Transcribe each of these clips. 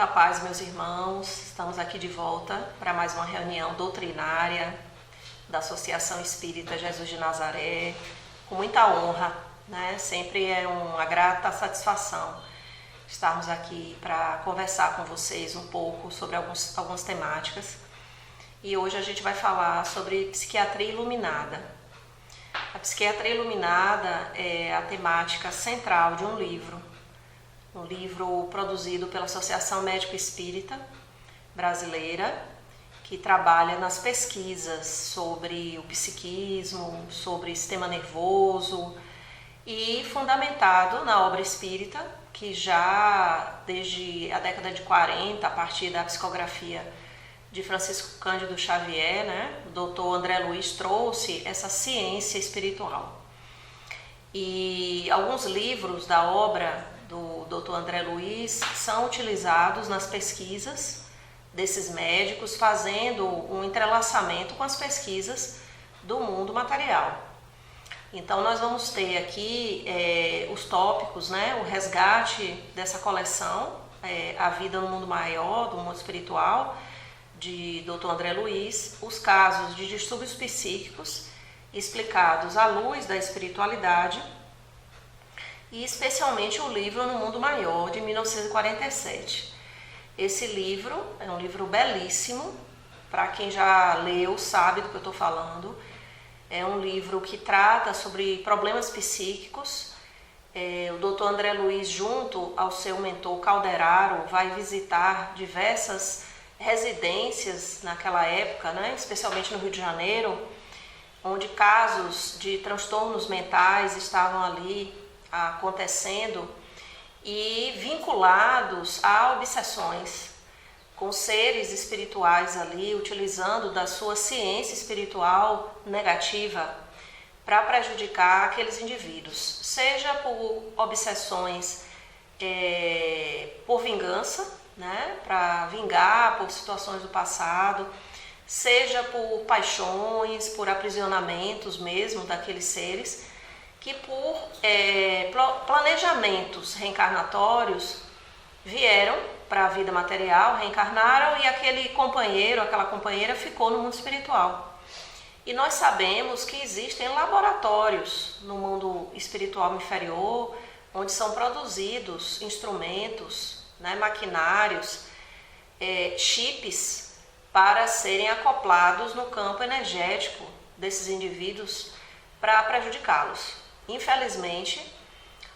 paz, meus irmãos. Estamos aqui de volta para mais uma reunião doutrinária da Associação Espírita Jesus de Nazaré, com muita honra, né? Sempre é uma grata satisfação estarmos aqui para conversar com vocês um pouco sobre algumas temáticas. E hoje a gente vai falar sobre psiquiatria iluminada. A psiquiatria iluminada é a temática central de um livro produzido pela Associação Médico Espírita Brasileira, que trabalha nas pesquisas sobre o psiquismo, sobre o sistema nervoso, e fundamentado na obra espírita, que já desde a década de 40, a partir da psicografia de Francisco Cândido Xavier, né, o doutor André Luiz trouxe essa ciência espiritual. E alguns livros da obra do Dr. André Luiz são utilizados nas pesquisas desses médicos, fazendo um entrelaçamento com as pesquisas do mundo material. Então nós vamos ter aqui os tópicos, né, o resgate dessa coleção, A Vida no Mundo Maior, do Mundo Espiritual, de Dr. André Luiz, os casos de distúrbios psíquicos explicados à luz da espiritualidade, e especialmente o livro No Mundo Maior, de 1947. Esse livro é um livro belíssimo, para quem já leu sabe do que eu estou falando. É um livro que trata sobre problemas psíquicos. O Dr. André Luiz, junto ao seu mentor Calderaro, vai visitar diversas residências naquela época, né? Especialmente no Rio de Janeiro, onde casos de transtornos mentais estavam ali acontecendo e vinculados a obsessões com seres espirituais ali, utilizando da sua ciência espiritual negativa para prejudicar aqueles indivíduos, seja por obsessões por vingança, né, para vingar por situações do passado, seja por paixões, por aprisionamentos mesmo daqueles seres, que por planejamentos reencarnatórios vieram para a vida material, reencarnaram, e aquele companheiro, aquela companheira ficou no mundo espiritual. E nós sabemos que existem laboratórios no mundo espiritual inferior, onde são produzidos instrumentos, né, maquinários, chips, para serem acoplados no campo energético desses indivíduos para prejudicá-los. Infelizmente,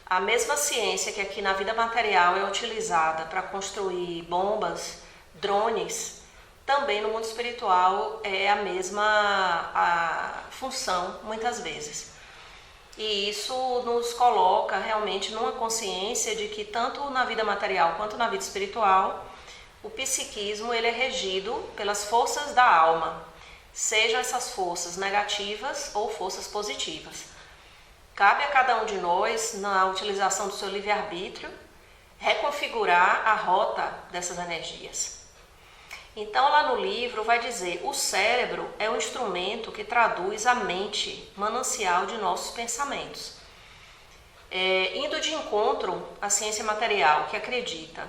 a mesma ciência que aqui na vida material é utilizada para construir bombas, drones, também no mundo espiritual é a mesma função, muitas vezes. E isso nos coloca realmente numa consciência de que tanto na vida material quanto na vida espiritual, o psiquismo ele é regido pelas forças da alma, sejam essas forças negativas ou forças positivas. Cabe a cada um de nós, na utilização do seu livre-arbítrio, reconfigurar a rota dessas energias. Então, lá no livro vai dizer: o cérebro é um instrumento que traduz a mente, manancial de nossos pensamentos. Indo de encontro à ciência material, que acredita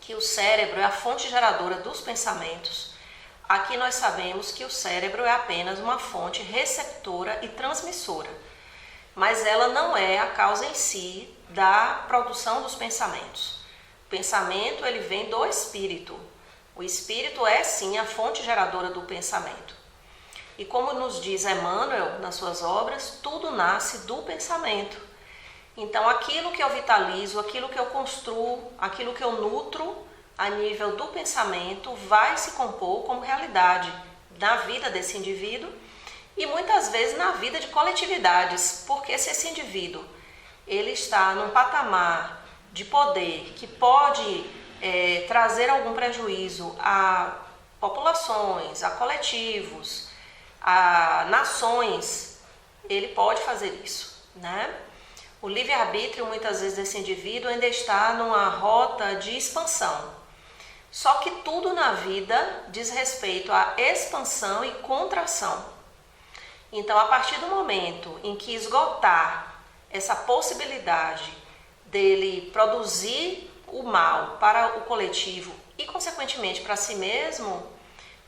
que o cérebro é a fonte geradora dos pensamentos, aqui nós sabemos que o cérebro é apenas uma fonte receptora e transmissora, mas ela não é a causa em si da produção dos pensamentos. O pensamento ele vem do espírito. O espírito é sim a fonte geradora do pensamento. E como nos diz Emmanuel nas suas obras, tudo nasce do pensamento. Então aquilo que eu vitalizo, aquilo que eu construo, aquilo que eu nutro a nível do pensamento vai se compor como realidade na vida desse indivíduo e muitas vezes na vida de coletividades, porque se esse indivíduo ele está num patamar de poder que pode trazer algum prejuízo a populações, a coletivos, a nações, ele pode fazer isso, né? O livre-arbítrio muitas vezes desse indivíduo ainda está numa rota de expansão. Só que tudo na vida diz respeito à expansão e contração. Então, a partir do momento em que esgotar essa possibilidade dele produzir o mal para o coletivo e, consequentemente, para si mesmo,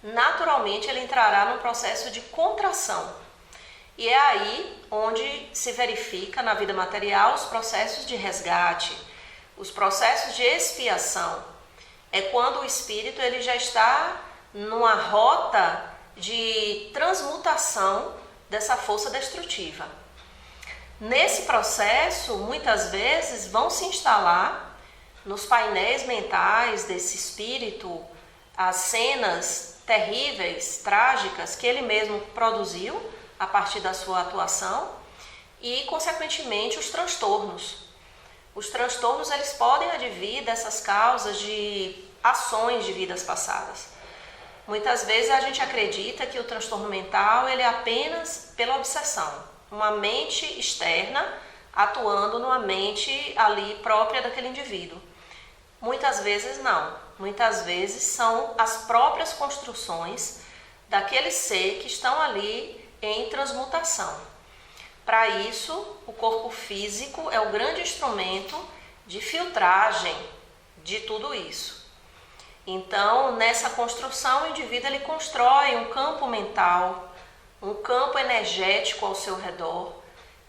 naturalmente ele entrará num processo de contração. E é aí onde se verifica na vida material os processos de resgate, os processos de expiação. É quando o espírito ele já está numa rota de transmutação dessa força destrutiva. Nesse processo, muitas vezes vão se instalar nos painéis mentais desse espírito as cenas terríveis, trágicas que ele mesmo produziu a partir da sua atuação e, consequentemente, os transtornos. Os transtornos eles podem advir dessas causas de ações de vidas passadas. Muitas vezes a gente acredita que o transtorno mental ele é apenas pela obsessão, uma mente externa atuando numa mente ali própria daquele indivíduo. Muitas vezes não, muitas vezes são as próprias construções daquele ser que estão ali em transmutação. Para isso, o corpo físico é o grande instrumento de filtragem de tudo isso. Então, nessa construção, o indivíduo ele constrói um campo mental, um campo energético ao seu redor,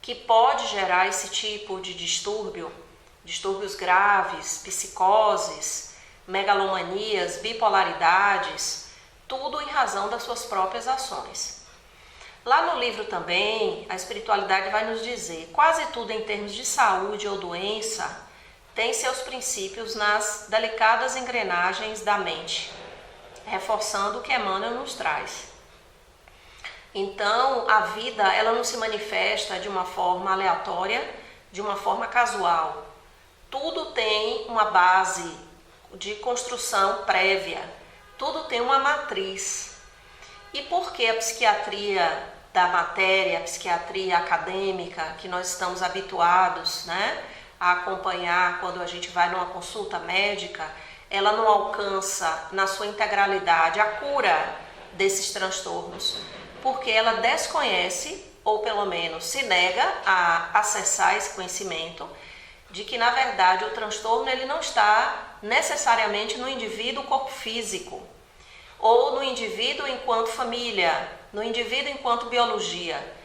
que pode gerar esse tipo de distúrbios graves, psicoses, megalomanias, bipolaridades, tudo em razão das suas próprias ações. Lá no livro também, a espiritualidade vai nos dizer, quase tudo em termos de saúde ou doença, tem seus princípios nas delicadas engrenagens da mente, reforçando o que Emmanuel nos traz. Então, a vida ela não se manifesta de uma forma aleatória, de uma forma casual. Tudo tem uma base de construção prévia, tudo tem uma matriz. E por que a psiquiatria da matéria, a psiquiatria acadêmica, que nós estamos habituados, a acompanhar quando a gente vai numa consulta médica, ela não alcança na sua integralidade a cura desses transtornos? Porque ela desconhece, ou pelo menos se nega a acessar esse conhecimento, de que na verdade o transtorno ele não está necessariamente no indivíduo corpo físico, ou no indivíduo enquanto família, no indivíduo enquanto biologia.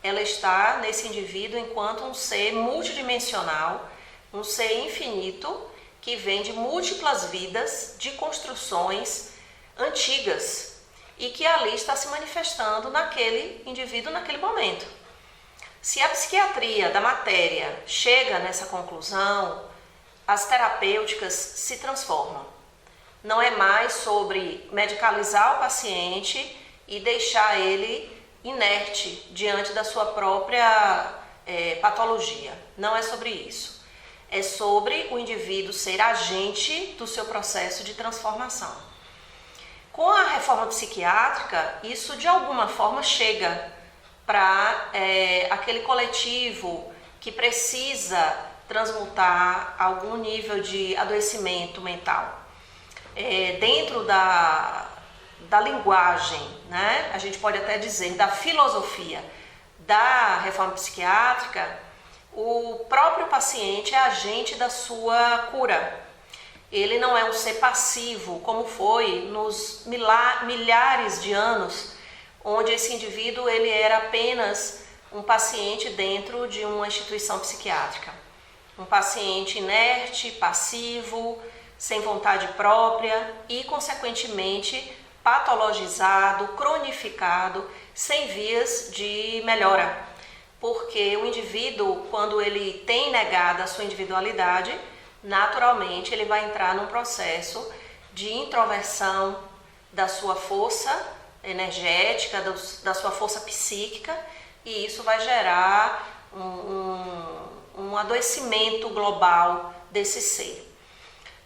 Ela está nesse indivíduo enquanto um ser multidimensional, um ser infinito, que vem de múltiplas vidas, de construções antigas, e que ali está se manifestando naquele indivíduo, naquele momento. Se a psiquiatria da matéria chega nessa conclusão, as terapêuticas se transformam. Não é mais sobre medicalizar o paciente e deixar ele inerte diante da sua própria patologia. Não é sobre isso. É sobre o indivíduo ser agente do seu processo de transformação. Com a reforma psiquiátrica, isso de alguma forma chega para aquele coletivo que precisa transmutar algum nível de adoecimento mental. Dentro da linguagem, a gente pode até dizer, da filosofia da reforma psiquiátrica, o próprio paciente é agente da sua cura. Ele não é um ser passivo, como foi nos milhares de anos, onde esse indivíduo ele era apenas um paciente dentro de uma instituição psiquiátrica. Um paciente inerte, passivo, sem vontade própria e, consequentemente, patologizado, cronificado, sem vias de melhora. Porque o indivíduo, quando ele tem negada a sua individualidade, naturalmente ele vai entrar num processo de introversão da sua força energética, da sua força psíquica, e isso vai gerar um adoecimento global desse ser.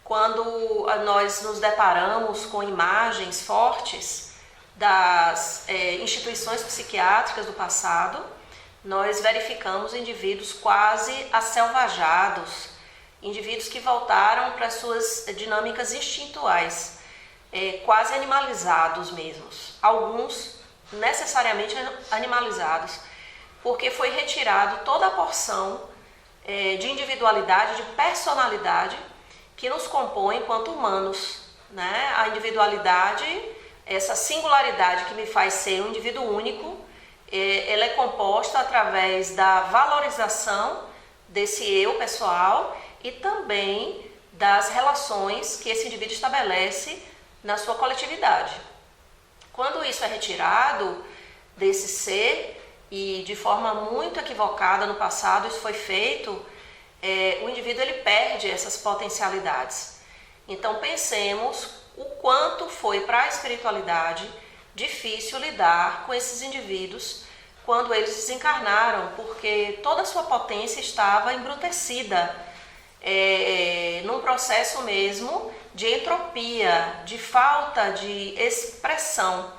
Quando nós nos deparamos com imagens fortes das instituições psiquiátricas do passado, nós verificamos indivíduos quase aselvajados, indivíduos que voltaram para suas dinâmicas instintuais, quase animalizados mesmos, alguns necessariamente animalizados, porque foi retirado toda a porção de individualidade, de personalidade que nos compõe enquanto humanos, né? A individualidade, essa singularidade que me faz ser um indivíduo único, ela é composta através da valorização desse eu pessoal e também das relações que esse indivíduo estabelece na sua coletividade. Quando isso é retirado desse ser, e de forma muito equivocada no passado isso foi feito, o indivíduo ele perde essas potencialidades. Então pensemos o quanto foi para a espiritualidade difícil lidar com esses indivíduos quando eles desencarnaram, porque toda a sua potência estava embrutecida, num processo mesmo de entropia, de falta de expressão,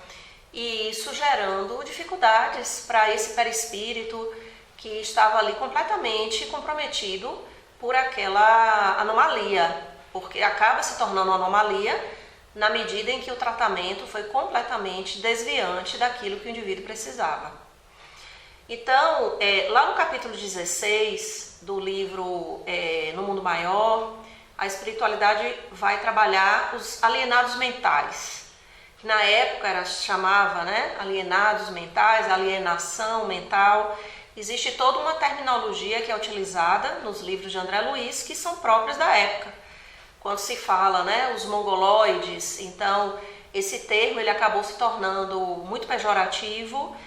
e isso gerando dificuldades para esse perispírito que estava ali completamente comprometido por aquela anomalia, porque acaba se tornando uma anomalia na medida em que o tratamento foi completamente desviante daquilo que o indivíduo precisava. Então, lá no capítulo 16 do livro No Mundo Maior, a espiritualidade vai trabalhar os alienados mentais, que na época chamava, né, alienados mentais, alienação mental. Existe toda uma terminologia que é utilizada nos livros de André Luiz, que são próprios da época. Quando se fala, né, os mongoloides, então esse termo ele acabou se tornando muito pejorativo.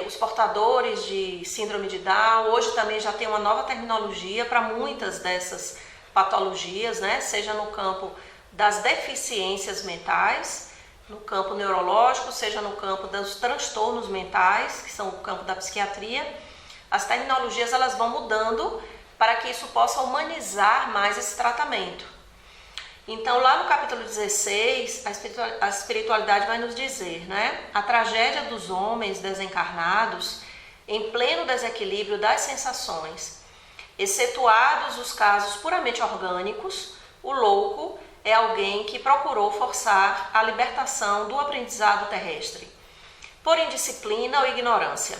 Os portadores de síndrome de Down, hoje também já tem uma nova terminologia para muitas dessas patologias, né, seja no campo das deficiências mentais, no campo neurológico, seja no campo dos transtornos mentais, que são o campo da psiquiatria. As terminologias elas vão mudando para que isso possa humanizar mais esse tratamento. Então, lá no capítulo 16, a espiritualidade vai nos dizer, né, a tragédia dos homens desencarnados em pleno desequilíbrio das sensações. Excetuados os casos puramente orgânicos, o louco é alguém que procurou forçar a libertação do aprendizado terrestre, por indisciplina ou ignorância.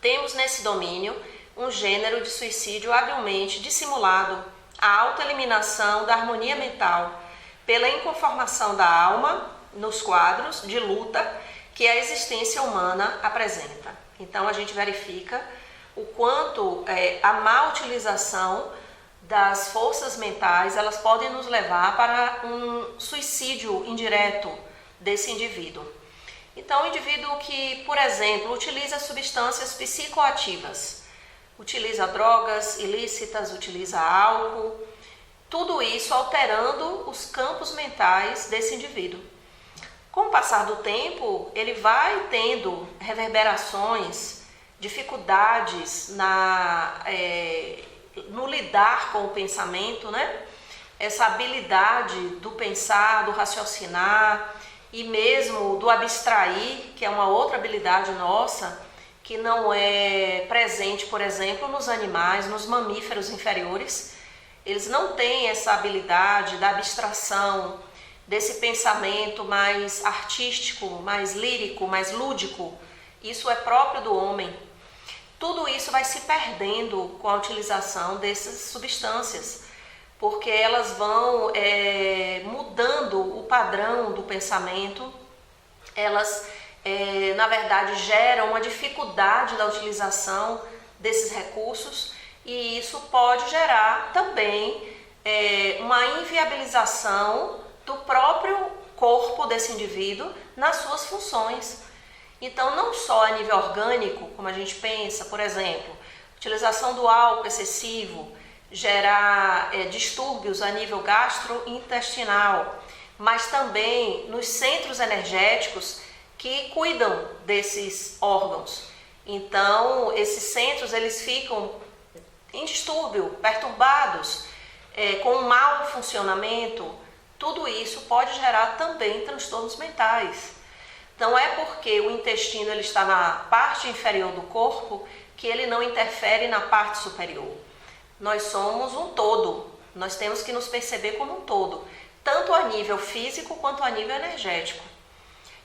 Temos nesse domínio um gênero de suicídio habilmente dissimulado, a autoeliminação da harmonia mental, pela inconformação da alma nos quadros de luta que a existência humana apresenta. Então a gente verifica o quanto a má utilização das forças mentais, elas podem nos levar para um suicídio indireto desse indivíduo. Então, o indivíduo que, por exemplo, utiliza substâncias psicoativas, utiliza drogas ilícitas, utiliza álcool, tudo isso alterando os campos mentais desse indivíduo. Com o passar do tempo, ele vai tendo reverberações, dificuldades no lidar com o pensamento, né? Essa habilidade do pensar, do raciocinar e mesmo do abstrair, que é uma outra habilidade nossa, que não é presente, por exemplo, nos animais, nos mamíferos inferiores. Eles não têm essa habilidade da abstração, desse pensamento mais artístico, mais lírico, mais lúdico. Isso é próprio do homem. Tudo isso vai se perdendo com a utilização dessas substâncias, porque elas vão mudando o padrão do pensamento, elas, na verdade, geram uma dificuldade da utilização desses recursos, e isso pode gerar também uma inviabilização do próprio corpo desse indivíduo nas suas funções. Então, não só a nível orgânico, como a gente pensa, por exemplo, utilização do álcool excessivo, gerar distúrbios a nível gastrointestinal, mas também nos centros energéticos que cuidam desses órgãos. Então, esses centros eles ficam em distúrbio, perturbados, com um mau funcionamento. Tudo isso pode gerar também transtornos mentais. Não é porque o intestino ele está na parte inferior do corpo que ele não interfere na parte superior. Nós somos um todo, nós temos que nos perceber como um todo, tanto a nível físico quanto a nível energético.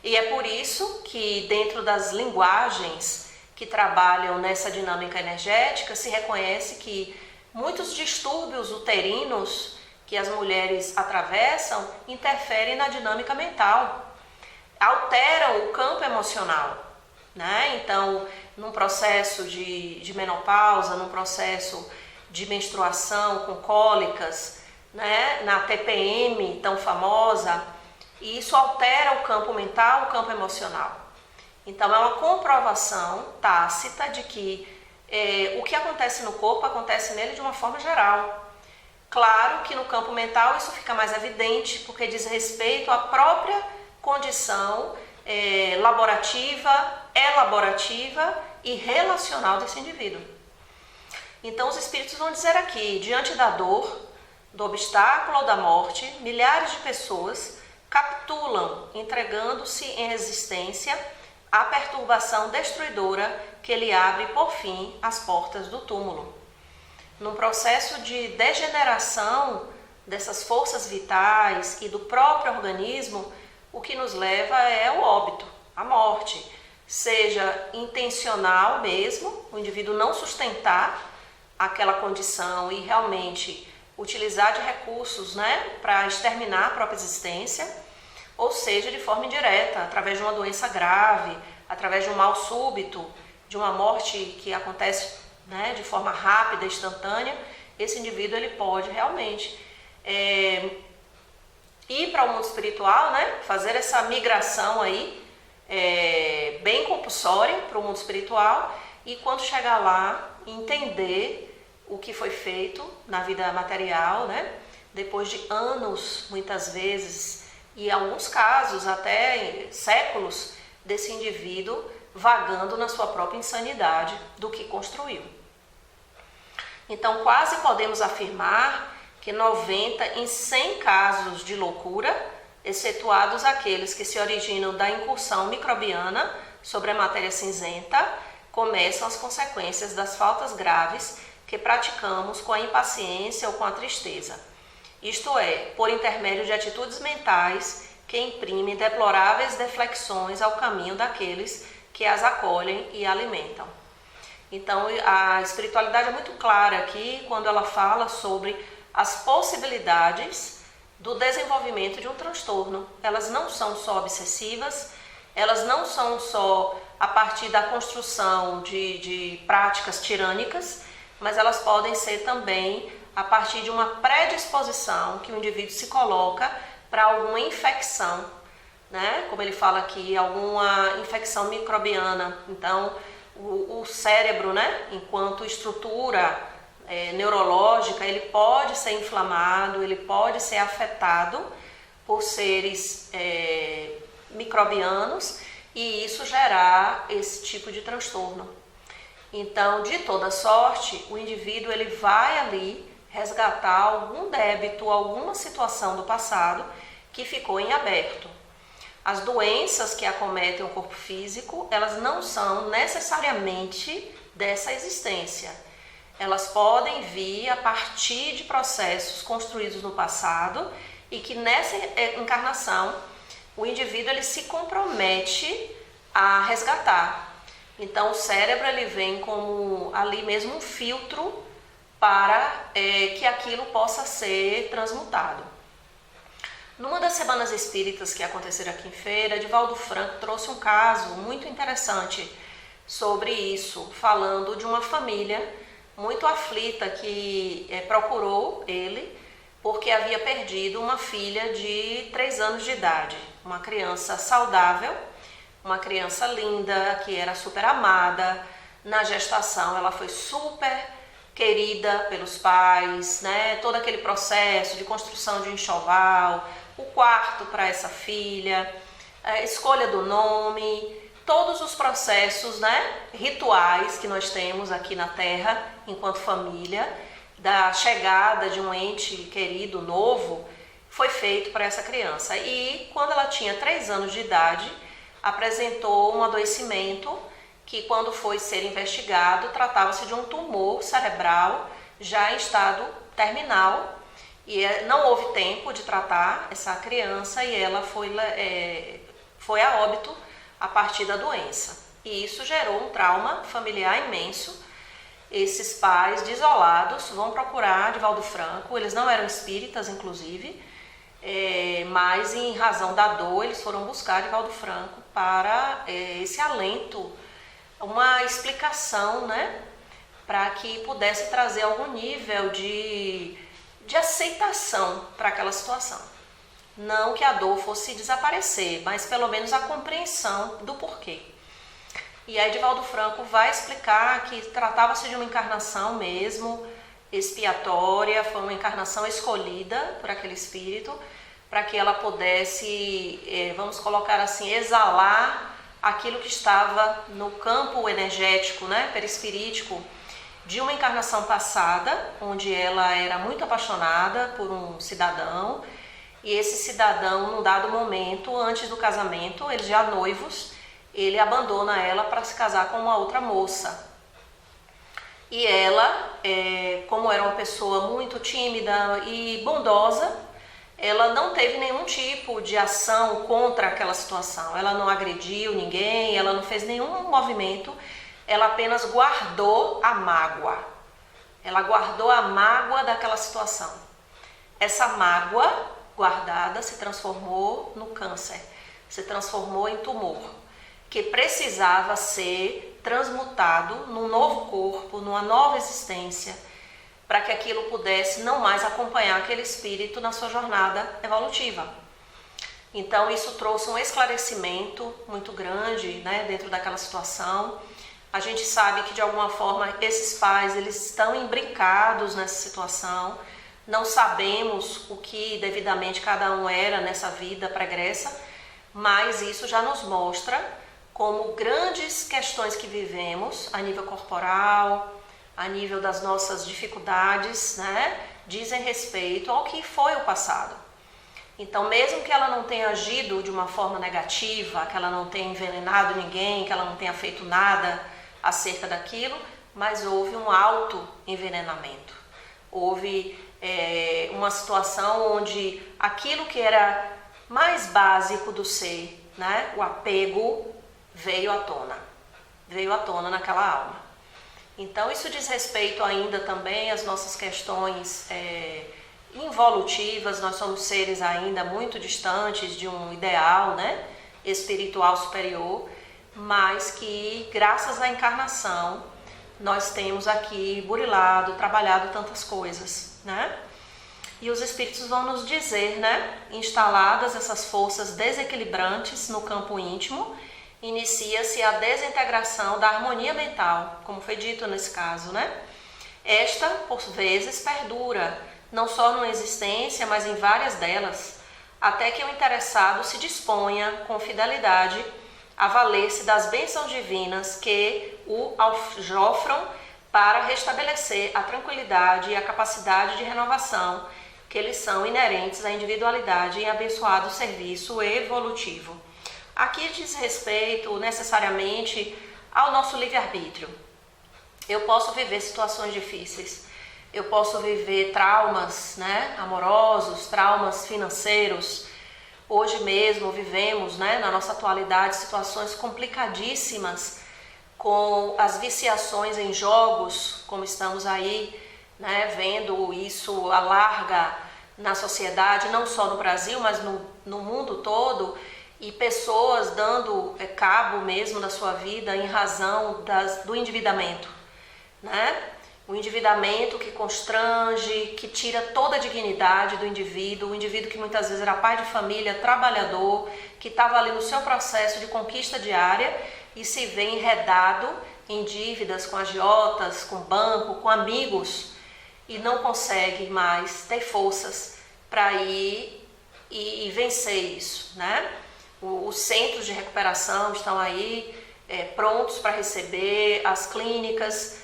E é por isso que dentro das linguagens que trabalham nessa dinâmica energética se reconhece que muitos distúrbios uterinos que as mulheres atravessam interferem na dinâmica mental, alteram o campo emocional, né? Então, num processo de menopausa, num processo de menstruação com cólicas, né? Na TPM tão famosa, e isso altera o campo mental, o campo emocional. Então, é uma comprovação tácita de que o que acontece no corpo acontece nele de uma forma geral. Claro que no campo mental isso fica mais evidente, porque diz respeito à própria condição elaborativa e relacional desse indivíduo. Então, os espíritos vão dizer aqui, diante da dor, do obstáculo ou da morte, milhares de pessoas capitulam, entregando-se em resistência à perturbação destruidora que lhe abre, por fim, as portas do túmulo. Num processo de degeneração dessas forças vitais e do próprio organismo, o que nos leva é o óbito, a morte, seja intencional mesmo, o indivíduo não sustentar aquela condição e realmente utilizar de recursos, né, para exterminar a própria existência, ou seja, de forma indireta, através de uma doença grave, através de um mal súbito, de uma morte que acontece, né, de forma rápida, instantânea. Esse indivíduo ele pode realmente ir para o mundo espiritual, né, fazer essa migração aí, bem compulsória para o mundo espiritual, e quando chegar lá, entender o que foi feito na vida material, né, depois de anos, muitas vezes, e em alguns casos até séculos, desse indivíduo vagando na sua própria insanidade do que construiu. Então, quase podemos afirmar que 90 em 100 casos de loucura, excetuados aqueles que se originam da incursão microbiana sobre a matéria cinzenta, começam as consequências das faltas graves que praticamos com a impaciência ou com a tristeza. Isto é, por intermédio de atitudes mentais que imprimem deploráveis deflexões ao caminho daqueles que as acolhem e alimentam. Então, a espiritualidade é muito clara aqui quando ela fala sobre as possibilidades do desenvolvimento de um transtorno. Elas não são só obsessivas, elas não são só a partir da construção de práticas tirânicas, mas elas podem ser também a partir de uma predisposição que o indivíduo se coloca para alguma infecção, né? Como ele fala aqui, alguma infecção microbiana. Então, o cérebro, né, enquanto estrutura neurológica, ele pode ser inflamado, ele pode ser afetado por seres microbianos e isso gerar esse tipo de transtorno. Então, de toda sorte, o indivíduo ele vai ali resgatar algum débito, alguma situação do passado que ficou em aberto. As doenças que acometem o corpo físico, elas não são necessariamente dessa existência. Elas podem vir a partir de processos construídos no passado e que nessa encarnação o indivíduo ele se compromete a resgatar. Então o cérebro ele vem como ali mesmo um filtro para que aquilo possa ser transmutado. Numa das semanas espíritas que aconteceram aqui em Feira, Divaldo Franco trouxe um caso muito interessante sobre isso, falando de uma família muito aflita que procurou ele porque havia perdido uma filha de 3 anos de idade, uma criança saudável, uma criança linda, que era super amada. Na gestação ela foi super querida pelos pais, né? Todo aquele processo de construção de enxoval, o quarto para essa filha, a escolha do nome, todos os processos, né, rituais que nós temos aqui na Terra enquanto família, da chegada de um ente querido novo, foi feito para essa criança. E quando ela tinha 3 anos de idade, apresentou um adoecimento que, quando foi ser investigado, tratava-se de um tumor cerebral já em estado terminal. E não houve tempo de tratar essa criança e ela foi a óbito a partir da doença. E isso gerou um trauma familiar imenso. esses pais desolados vão procurar Divaldo Franco. Eles não eram espíritas, inclusive, mas em razão da dor eles foram buscar Divaldo Franco para esse alento, uma explicação, né, para que pudesse trazer algum nível de aceitação para aquela situação. Não que a dor fosse desaparecer, mas pelo menos a compreensão do porquê. E aí Divaldo Franco vai explicar que tratava-se de uma encarnação mesmo, expiatória, foi uma encarnação escolhida por aquele espírito, para que ela pudesse, vamos colocar assim, exalar aquilo que estava no campo energético, né, perispirítico, de uma encarnação passada, onde ela era muito apaixonada por um cidadão, e esse cidadão, num dado momento, antes do casamento, eles já noivos, ele abandona ela para se casar com uma outra moça. E ela, como era uma pessoa muito tímida e bondosa, ela não teve nenhum tipo de ação contra aquela situação. Ela não agrediu ninguém, ela não fez nenhum movimento, ela apenas guardou a mágoa. Ela guardou a mágoa daquela situação. Essa mágoa guardada se transformou no câncer, se transformou em tumor, que precisava ser transmutado num novo corpo, numa nova existência, para que aquilo pudesse não mais acompanhar aquele espírito na sua jornada evolutiva. Então isso trouxe um esclarecimento muito grande, né, dentro daquela situação. A gente sabe que de alguma forma esses pais eles estão imbricados nessa situação, não sabemos o que devidamente cada um era nessa vida pregressa, mas isso já nos mostra como grandes questões que vivemos a nível corporal, a nível das nossas dificuldades, né, dizem respeito ao que foi o passado. Então, mesmo que ela não tenha agido de uma forma negativa, que ela não tenha envenenado ninguém, que ela não tenha feito nada acerca daquilo, mas houve um auto-envenenamento. Houve uma situação onde aquilo que era mais básico do ser, né, o apego, veio à tona naquela alma. Então isso diz respeito ainda também às nossas questões involutivas. Nós somos seres ainda muito distantes de um ideal, né, espiritual superior, mas que graças à encarnação nós temos aqui burilado, trabalhado tantas coisas, né? E os espíritos vão nos dizer, né, instaladas essas forças desequilibrantes no campo íntimo, inicia-se a desintegração da harmonia mental, como foi dito nesse caso, né? Esta, por vezes, perdura, não só numa existência, mas em várias delas, até que o interessado se disponha com fidelidade a valer-se das bênçãos divinas que o aljofram para restabelecer a tranquilidade e a capacidade de renovação que eles são inerentes à individualidade em abençoado serviço evolutivo. Aqui diz respeito necessariamente ao nosso livre-arbítrio. Eu posso viver situações difíceis, eu posso viver traumas, né, amorosos, traumas financeiros. Hoje mesmo vivemos, né, na nossa atualidade, situações complicadíssimas com as viciações em jogos, como estamos aí, né, vendo isso à larga na sociedade, não só no Brasil, mas no mundo todo, e pessoas dando cabo mesmo da sua vida em razão do endividamento, né? O endividamento que constrange, que tira toda a dignidade do indivíduo, o indivíduo que muitas vezes era pai de família, trabalhador, que estava ali no seu processo de conquista diária e se vê enredado em dívidas com agiotas, com banco, com amigos e não consegue mais ter forças para ir e vencer isso, né? Os centros de recuperação estão aí prontos para receber, as clínicas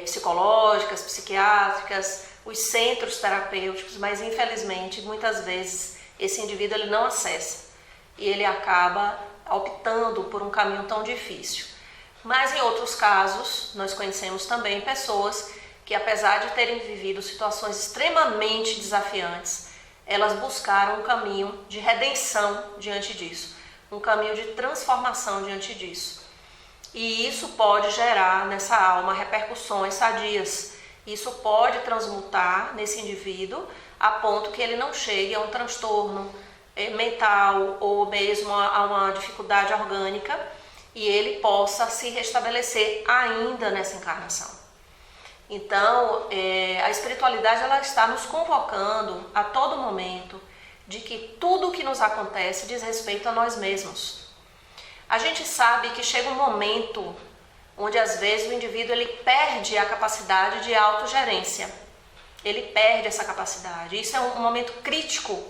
psicológicas, psiquiátricas, os centros terapêuticos, mas infelizmente muitas vezes esse indivíduo ele não acessa e ele acaba optando por um caminho tão difícil. Mas em outros casos nós conhecemos também pessoas que, apesar de terem vivido situações extremamente desafiantes, elas buscaram um caminho de redenção diante disso, um caminho de transformação diante disso. E isso pode gerar nessa alma repercussões sadias. Isso pode transmutar nesse indivíduo a ponto que ele não chegue a um transtorno mental ou mesmo a uma dificuldade orgânica e ele possa se restabelecer ainda nessa encarnação. Então, a espiritualidade ela está nos convocando a todo momento de que tudo o que nos acontece diz respeito a nós mesmos. A gente sabe que chega um momento onde às vezes o indivíduo ele perde a capacidade de autogerência. Ele perde essa capacidade. Isso é um momento crítico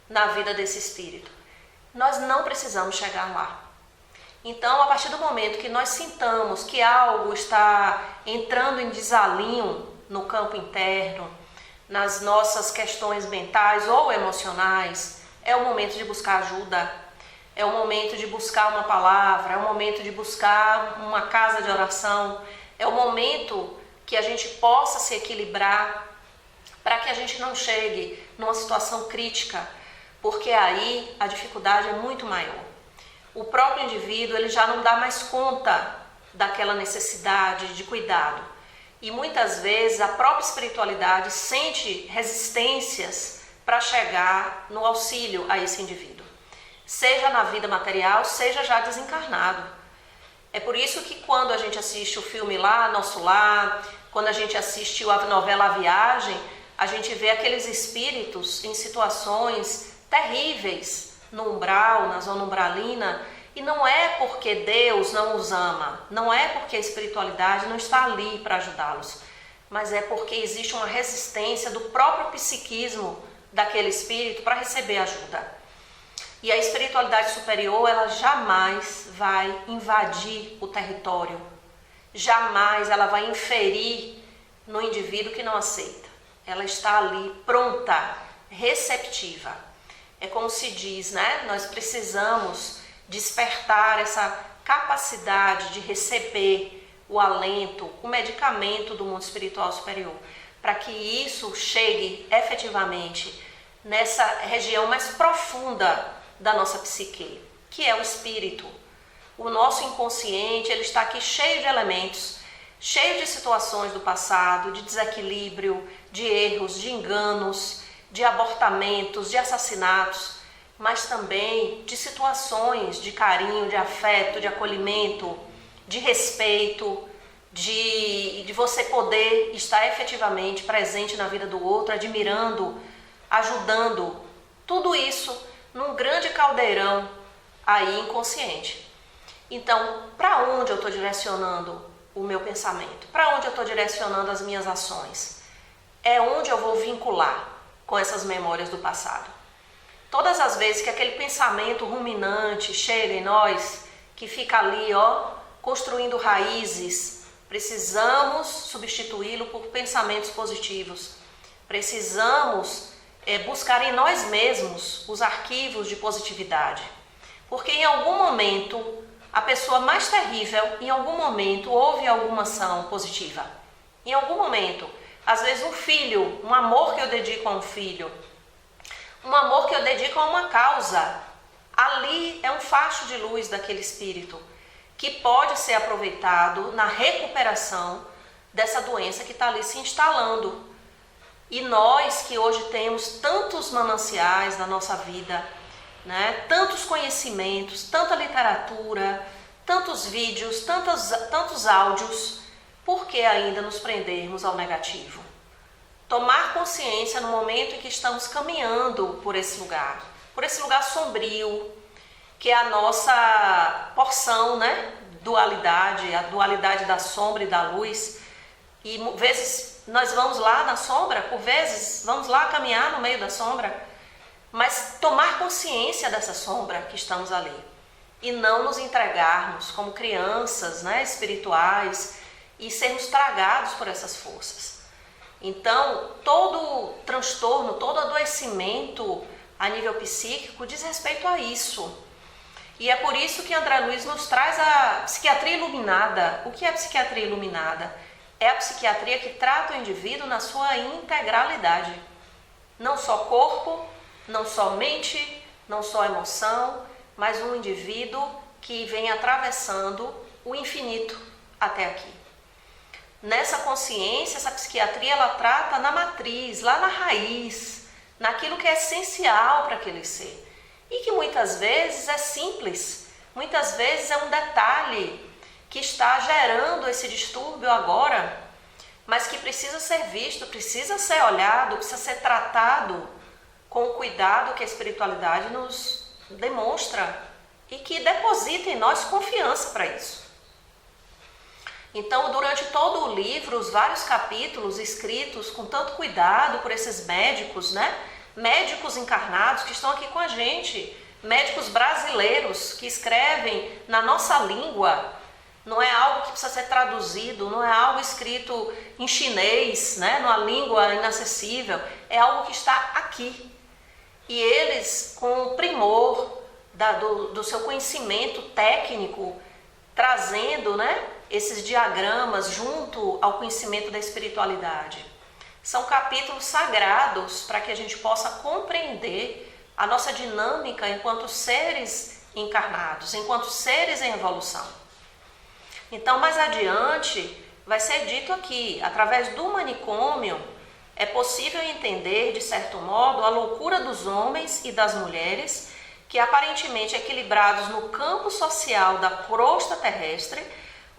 na vida desse espírito. Nós não precisamos chegar lá. Então, a partir do momento que nós sintamos que algo está entrando em desalinho no campo interno, nas nossas questões mentais ou emocionais, é o momento de buscar ajuda, é o momento de buscar uma palavra, é o momento de buscar uma casa de oração, é o momento que a gente possa se equilibrar para que a gente não chegue numa situação crítica, porque aí a dificuldade é muito maior. O próprio indivíduo ele já não dá mais conta daquela necessidade de cuidado. E muitas vezes a própria espiritualidade sente resistências para chegar no auxílio a esse indivíduo. Seja na vida material, seja já desencarnado. É por isso que quando a gente assiste o filme lá, Nosso Lar, quando a gente assistiu a novela A Viagem, a gente vê aqueles espíritos em situações terríveis, no umbral, na zona umbralina, e não é porque Deus não os ama, não é porque a espiritualidade não está ali para ajudá-los, mas é porque existe uma resistência do próprio psiquismo daquele espírito para receber ajuda. E a espiritualidade superior, ela jamais vai invadir o território, jamais ela vai inferir no indivíduo que não aceita. Ela está ali pronta, receptiva. É como se diz, né? Nós precisamos despertar essa capacidade de receber o alento, o medicamento do mundo espiritual superior, para que isso chegue efetivamente nessa região mais profunda da nossa psique, que é o espírito. O nosso inconsciente, ele está aqui cheio de elementos, cheio de situações do passado, de desequilíbrio, de erros, de enganos, de abortamentos, de assassinatos, mas também de situações de carinho, de afeto, de acolhimento, de respeito, de você poder estar efetivamente presente na vida do outro, admirando, ajudando, tudo isso num grande caldeirão aí inconsciente. Então, para onde eu estou direcionando o meu pensamento? Para onde eu estou direcionando as minhas ações? É onde eu vou vincular com essas memórias do passado. Todas as vezes que aquele pensamento ruminante chega em nós, que fica ali, construindo raízes, precisamos substituí-lo por pensamentos positivos. Precisamos buscar em nós mesmos os arquivos de positividade. Porque em algum momento, a pessoa mais terrível, em algum momento, houve alguma ação positiva. Em algum momento, às vezes um filho, um amor que eu dedico a um filho, um amor que eu dedico a uma causa, ali é um facho de luz daquele espírito que pode ser aproveitado na recuperação dessa doença que está ali se instalando. E nós que hoje temos tantos mananciais na nossa vida, né? Tantos conhecimentos, tanta literatura, tantos vídeos, tantos áudios, por que ainda nos prendermos ao negativo? Tomar consciência no momento em que estamos caminhando por esse lugar sombrio, que é a nossa porção, né? Dualidade, a dualidade da sombra e da luz. E vezes nós vamos lá na sombra, por vezes vamos lá caminhar no meio da sombra, mas tomar consciência dessa sombra que estamos ali e não nos entregarmos como crianças, né, espirituais e sermos tragados por essas forças. Então, todo transtorno, todo adoecimento a nível psíquico diz respeito a isso. E é por isso que André Luiz nos traz a psiquiatria iluminada. O que é a psiquiatria iluminada? É a psiquiatria que trata o indivíduo na sua integralidade. Não só corpo, não só mente, não só emoção, mas um indivíduo que vem atravessando o infinito até aqui. Nessa consciência, essa psiquiatria, ela trata na matriz, lá na raiz, naquilo que é essencial para aquele ser. E que muitas vezes é simples, muitas vezes é um detalhe que está gerando esse distúrbio agora, mas que precisa ser visto, precisa ser olhado, precisa ser tratado com o cuidado que a espiritualidade nos demonstra e que deposita em nós confiança para isso. Então, durante todo o livro, os vários capítulos escritos com tanto cuidado por esses médicos, né? Médicos encarnados que estão aqui com a gente, médicos brasileiros que escrevem na nossa língua, não é algo que precisa ser traduzido, não é algo escrito em chinês, né? Numa língua inacessível, é algo que está aqui. E eles, com o primor do seu conhecimento técnico, trazendo, né, esses diagramas junto ao conhecimento da espiritualidade. São capítulos sagrados para que a gente possa compreender a nossa dinâmica enquanto seres encarnados, enquanto seres em evolução. Então, mais adiante, vai ser dito aqui, através do manicômio, é possível entender, de certo modo, a loucura dos homens e das mulheres que, aparentemente equilibrados no campo social da crosta terrestre,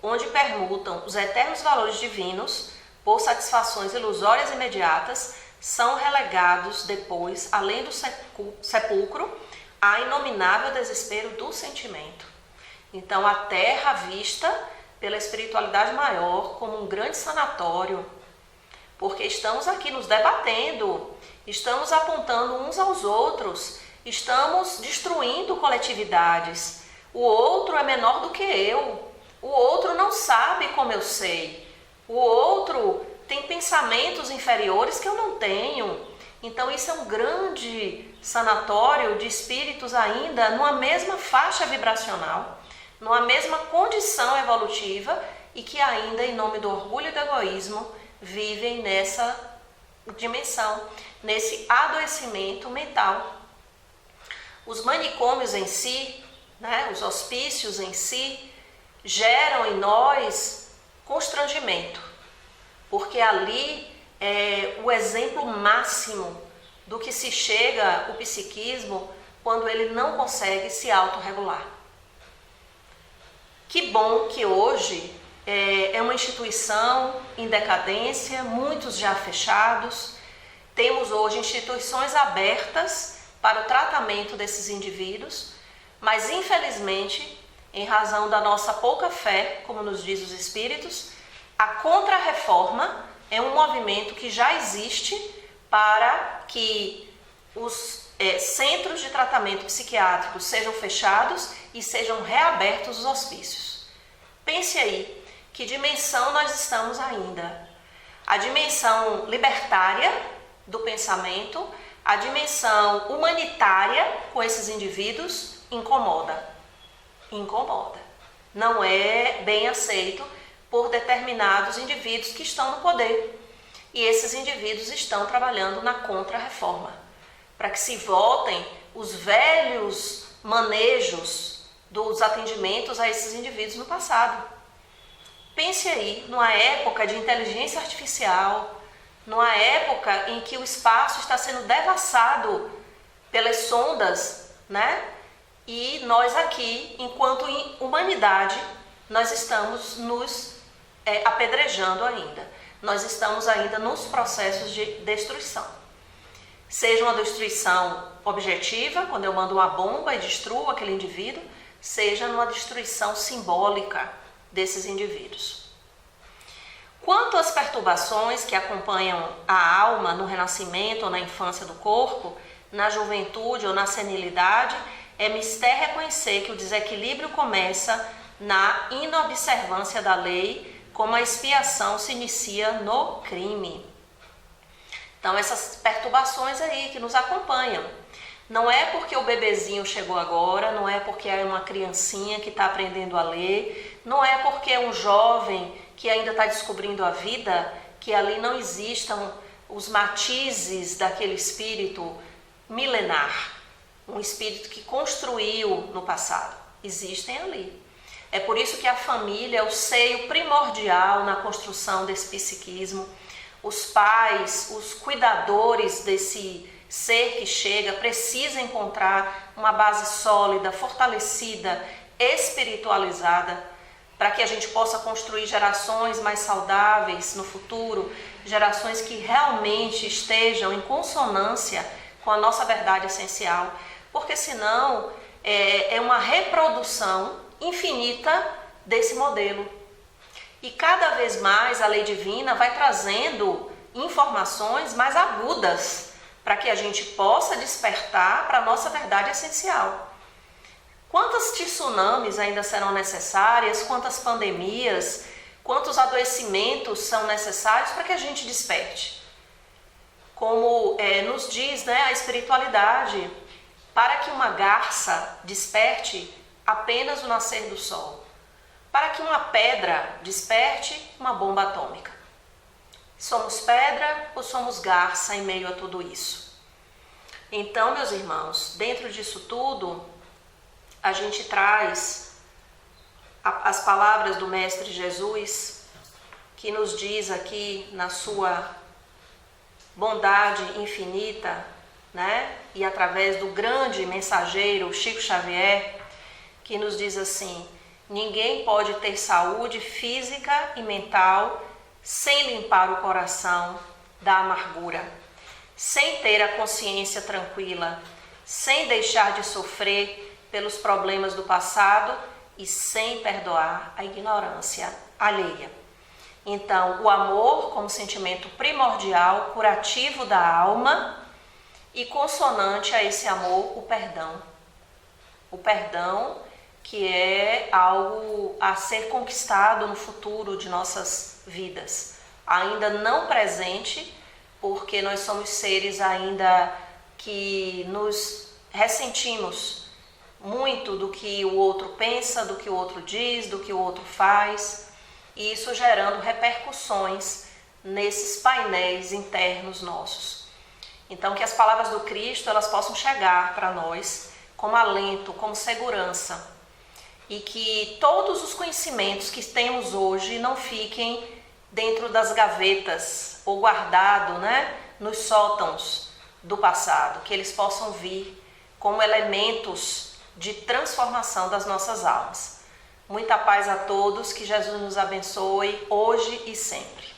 onde permutam os eternos valores divinos por satisfações ilusórias imediatas, são relegados depois, além do sepulcro, a inominável desespero do sentimento. Então, a Terra vista pela espiritualidade maior como um grande sanatório, porque estamos aqui nos debatendo, estamos apontando uns aos outros, estamos destruindo coletividades. O outro é menor do que eu, o outro não sabe como eu sei, o outro tem pensamentos inferiores que eu não tenho. Então isso é um grande sanatório de espíritos ainda numa mesma faixa vibracional, numa mesma condição evolutiva e que ainda, em nome do orgulho e do egoísmo, vivem nessa dimensão, nesse adoecimento mental. Os manicômios em si, né, os hospícios em si, geram em nós constrangimento, porque ali é o exemplo máximo do que se chega o psiquismo quando ele não consegue se autorregular. Que bom que hoje é uma instituição em decadência, muitos já fechados. Temos hoje instituições abertas para o tratamento desses indivíduos, mas infelizmente, em razão da nossa pouca fé, como nos diz os espíritos, a Contra-Reforma é um movimento que já existe para que os centros de tratamento psiquiátrico sejam fechados e sejam reabertos os hospícios. Pense aí, que dimensão nós estamos ainda? A dimensão libertária do pensamento, a dimensão humanitária com esses indivíduos incomoda. Incomoda. Não é bem aceito por determinados indivíduos que estão no poder. E esses indivíduos estão trabalhando na Contra-Reforma, para que se voltem os velhos manejos dos atendimentos a esses indivíduos no passado. Pense aí, numa época de inteligência artificial, numa época em que o espaço está sendo devassado pelas sondas, né? E nós aqui, enquanto humanidade, nós estamos nos apedrejando ainda. Nós estamos ainda nos processos de destruição. Seja uma destruição objetiva, quando eu mando uma bomba e destruo aquele indivíduo, seja numa destruição simbólica desses indivíduos. Quanto às perturbações que acompanham a alma no renascimento ou na infância do corpo, na juventude ou na senilidade, é mister reconhecer que o desequilíbrio começa na inobservância da lei, como a expiação se inicia no crime. Então, essas perturbações aí que nos acompanham. Não é porque o bebezinho chegou agora, não é porque é uma criancinha que está aprendendo a ler, não é porque é um jovem que ainda está descobrindo a vida, que ali não existam os matizes daquele espírito milenar, um espírito que construiu no passado. Existem ali. É por isso que a família é o seio primordial na construção desse psiquismo. Os pais, os cuidadores desse ser que chega, precisam encontrar uma base sólida, fortalecida, espiritualizada, para que a gente possa construir gerações mais saudáveis no futuro, gerações que realmente estejam em consonância com a nossa verdade essencial, porque senão é uma reprodução infinita desse modelo. E cada vez mais a lei divina vai trazendo informações mais agudas para que a gente possa despertar para a nossa verdade essencial. Quantas tsunamis ainda serão necessárias, quantas pandemias, quantos adoecimentos são necessários para que a gente desperte? Como nos diz, a espiritualidade, para que uma garça desperte, apenas o nascer do sol. Para que uma pedra desperte, uma bomba atômica. Somos pedra ou somos garça em meio a tudo isso? Então, meus irmãos, dentro disso tudo, a gente traz as palavras do Mestre Jesus, que nos diz aqui na sua bondade infinita, e através do grande mensageiro Chico Xavier, que nos diz assim: ninguém pode ter saúde física e mental sem limpar o coração da amargura, sem ter a consciência tranquila, sem deixar de sofrer pelos problemas do passado e sem perdoar a ignorância alheia. Então, o amor como sentimento primordial, curativo da alma, e consonante a esse amor, o perdão. O perdão que é algo a ser conquistado no futuro de nossas vidas, ainda não presente, porque nós somos seres ainda que nos ressentimos muito do que o outro pensa, do que o outro diz, do que o outro faz, e isso gerando repercussões nesses painéis internos nossos. Então, que as palavras do Cristo elas possam chegar para nós como alento, como segurança, e que todos os conhecimentos que temos hoje não fiquem dentro das gavetas ou guardados, nos sótãos do passado, que eles possam vir como elementos de transformação das nossas almas. Muita paz a todos, que Jesus nos abençoe hoje e sempre.